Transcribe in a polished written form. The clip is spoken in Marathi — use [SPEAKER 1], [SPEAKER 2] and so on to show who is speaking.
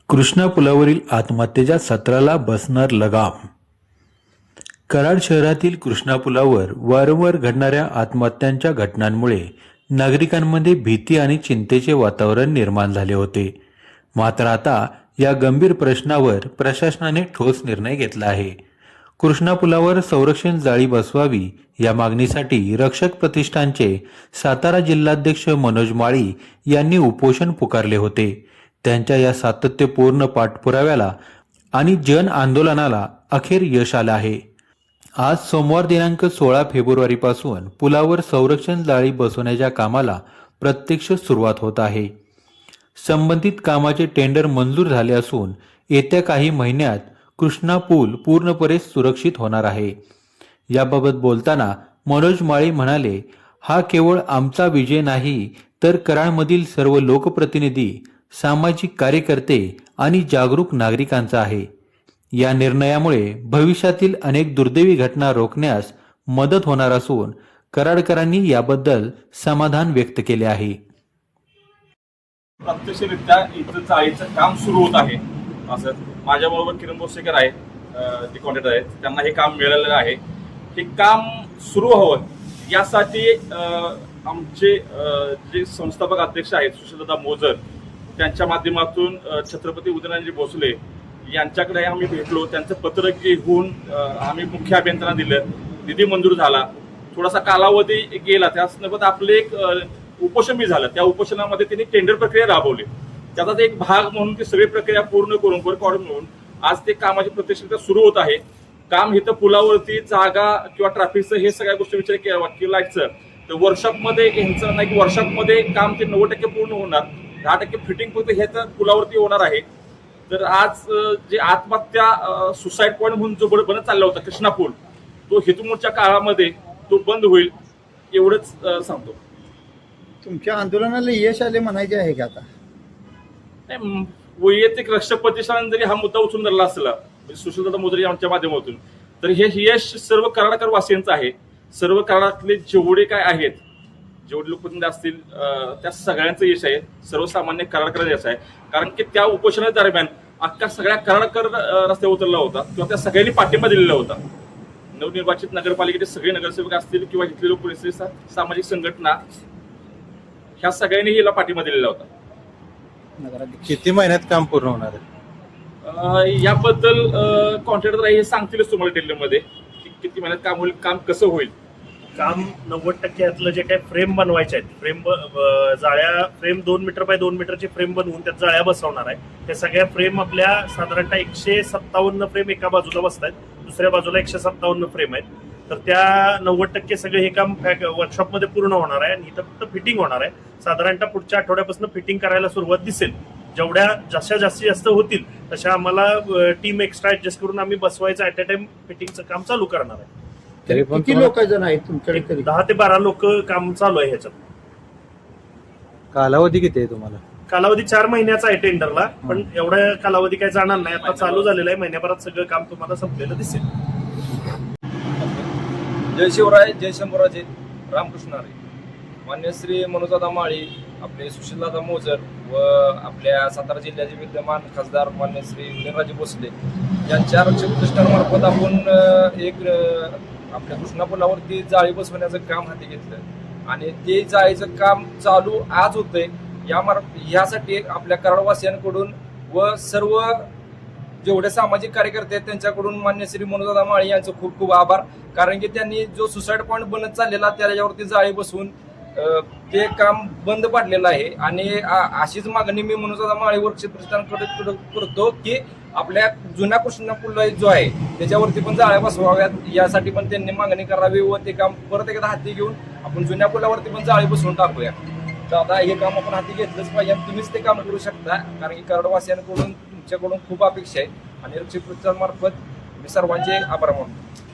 [SPEAKER 1] कृष्णा पुलावरील आत्महत्येच्या सत्राला बसणार लगाम. कराड शहरातील कृष्णा पुलावर वारंवार घडणाऱ्या आत्महत्यांच्या घटनांमुळे नागरिकांमध्ये भीती आणि चिंतेचे वातावरण निर्माण झाले होते. मात्र आता या गंभीर प्रश्नावर प्रशासनाने ठोस निर्णय घेतला आहे. कृष्णा पुलावर संरक्षण जाळी बसवावी या मागणीसाठी रक्षक प्रतिष्ठानचे सातारा जिल्हाध्यक्ष मनोज माळी यांनी उपोषण पुकारले होते. त्यांच्या या सातत्यपूर्ण पाठपुराव्याला आणि जन आंदोलनाला अखेर यश आलं आहे. आज सोमवार दिनांक 16 फेब्रुवारीपासून पुलावर संरक्षण जाळी बसवण्याच्या कामाला प्रत्यक्ष सुरुवात होत आहे. संबंधित कामाचे टेंडर मंजूर झाले असून येत्या काही महिन्यात कृष्णा पूल पूर्णपणे सुरक्षित होणार आहे. याबाबत बोलताना मनोज माळी म्हणाले, हा केवळ आमचा विजय नाही तर कराडमधील सर्व लोकप्रतिनिधी, सामाजिक कार्यकर्ते आणि जागरूक नागरिकांचा आहे. या निर्णयामुळे भविष्यातील अनेक दुर्दैवी घटना रोखण्यास मदत होणार असून कराडकरांनी याबद्दल समाधान व्यक्त केले आहे.
[SPEAKER 2] प्रत्यक्षरित्या इथं जाळीचं काम सुरू होत आहे. असं माझ्याबरोबर किरण बोसेकर आहेत, ते कॉन्ट्रॅक्टर आहेत, त्यांना हे काम मिळालेलं आहे. हे काम सुरू व्हावं यासाठी आमचे जे संस्थापक अध्यक्ष आहेत सुशीलदादा मोजर, त्यांच्या माध्यमातून छत्रपती उदयनराजे भोसले यांच्याकडे आम्ही भेटलो. त्यांचं पत्र घेऊन आम्ही मुख्य अभियंत्यांना दिलं. निधी मंजूर झाला. थोडासा कालावधी गेला. त्यासोबत आपले एक उपोषण बी झालं. त्या उपोषणामध्ये त्यांनी टेंडर प्रक्रिया राबवली. त्याचाच एक भाग म्हणून ती सगळी प्रक्रिया पूर्ण करून म्हणून आज ते कामाची प्रत्यक्षरित्या सुरू होत आहे. काम इथं पुलावरती जागा किंवा ट्रॅफिकचं हे सगळ्या गोष्टी विचार केलायचं तर वर्कशॉपमध्ये यांचं नाही की वर्कशॉपमध्ये काम ते 90% पूर्ण होणार. 10% फिटिंग फक्त हे तर पुलावरती होणार आहे. तर आज जे आत्महत्या सुसाईड पॉईंट म्हणून जो बनत चालला होता कृष्णा पूल, तो हेतुमूळच्या काळामध्ये तो बंद होईल एवढंच सांगतो.
[SPEAKER 3] तुमच्या आंदोलनाला यश आले म्हणायचे आहे का आता?
[SPEAKER 2] वैयक्तिक रक्षक प्रतिष्ठान जरी हा मुद्दा उचलून धरला असला सुशीलदादा मोजरे यांच्या माध्यमातून, तर हे यश सर्व कराडकर वासियांचं आहे. सर्व कराडातले जेवढे काय आहेत, जेवढे लोकप्रतिनिधी असतील त्या सगळ्यांचं यश आहे. सर्वसामान्य कराडकर यश आहे. कारण की त्या उपोषणा दरम्यान अख्खा सगळ्या कराडकर रस्त्यावर उतरला होता किंवा त्या सगळ्यांनी पाठिंबा दिलेला होता. नवनिर्वाचित नगरपालिकेचे सगळे नगरसेवक असतील किंवा इथले लोक सामाजिक संघटना, ह्या सगळ्यांनी हिला पाठिंबा दिलेला होता.
[SPEAKER 4] किती महिन्यात काम पूर्ण होणार आहे
[SPEAKER 2] याबद्दल कॉन्ट्रॅक्टर हे सांगतीलच तुम्हाला टेंडरमध्ये किती महिन्यात काम होईल, काम कसं होईल.
[SPEAKER 5] काम 90% यातलं जे काही फ्रेम बनवायचे आहेत, जाळ्या फ्रेम 2 मीटर बाय 2 मीटरची फ्रेम बनवून त्यात जाळ्या बसवणार आहे. त्या सगळ्या फ्रेम आपल्या साधारणतः 157 फ्रेम एका बाजूला बसत आहेत, दुसऱ्या बाजूला 157 फ्रेम आहेत. तर त्या 90% सगळे हे काम वर्कशॉपमध्ये पूर्ण होणार आहे आणि इथं फक्त फिटिंग होणार आहे. साधारणतः पुढच्या आठवड्यापासून फिटिंग करायला सुरुवात दिसेल. जेवढ्या जशा जास्तीत जास्त होतील तशा आम्हाला टीम एक्स्ट्रा ऍडजस्ट करून आम्ही बसवायचं ऍट अ टाइम फिटिंगचं काम चालू करणार आहे.
[SPEAKER 3] किती लोक जण आहेत तुमच्याकडे?
[SPEAKER 5] 10 ते 12 लोक काम चालू आहे ह्याच्यात.
[SPEAKER 4] कालावधी किती आहे तुम्हाला?
[SPEAKER 5] कालावधी 4 महिन्याचा आहे टेंडरला, पण एवढा कालावधी काय जाणार नाही. आता चालू झालेला आहे. महिन्याभरात सगळं काम तुम्हाला संपलेलं दिसेल.
[SPEAKER 6] जय शिवराय, जय शंभूराजे, रामकृष्ण हरी. मान्य श्री मनोजदादा माळी, आपले सुशीलदादा मोजर व आपल्या सातारा जिल्ह्याचे विद्यमान खासदार मान्य श्री उदयनराजे भोसले यांच्या रक्षक प्रतिष्ठानामार्फत आपण एक आपल्या कृष्णा पुलावरती जाळी बसवण्याचं काम हाती घेतलं आणि ते जाळीचं काम चालू आज होतंय. यासाठी आपल्या कराडवासियांकडून व सर्व जेवढे सामाजिक कार्यकर्ते आहेत त्यांच्याकडून मान्य श्री मनोजदादा माळी यांचं खूप खूप आभार. कारण की त्यांनी जो सुसाईड पॉईंट बनत चाललेला त्याच्यावरती जाळी बसवून ते काम बंद पाडलेलं आहे. आणि अशीच मागणी मी मनोजदादा माळी रक्षक प्रतिष्ठानकडे करतो की आपल्या जुन्या कृष्णा पूल जो आहे त्याच्यावरती पण जाळ्या बसवाव्यात, यासाठी पण त्यांनी मागणी करावी व ते काम परत एकदा हाती घेऊन आपण जुन्या पुलावरती पण जाळी बसवून टाकूया. तर आता हे काम आपण हाती घेतलंच पाहिजे आणि तुम्हीच ते काम करू शकता. कारण की कराडवासियांकडून तुमच्याकडून खूप अपेक्षा आहे आणि रक्षक प्रतिष्ठानमार्फत मी सर्वांचे आभार मानतो.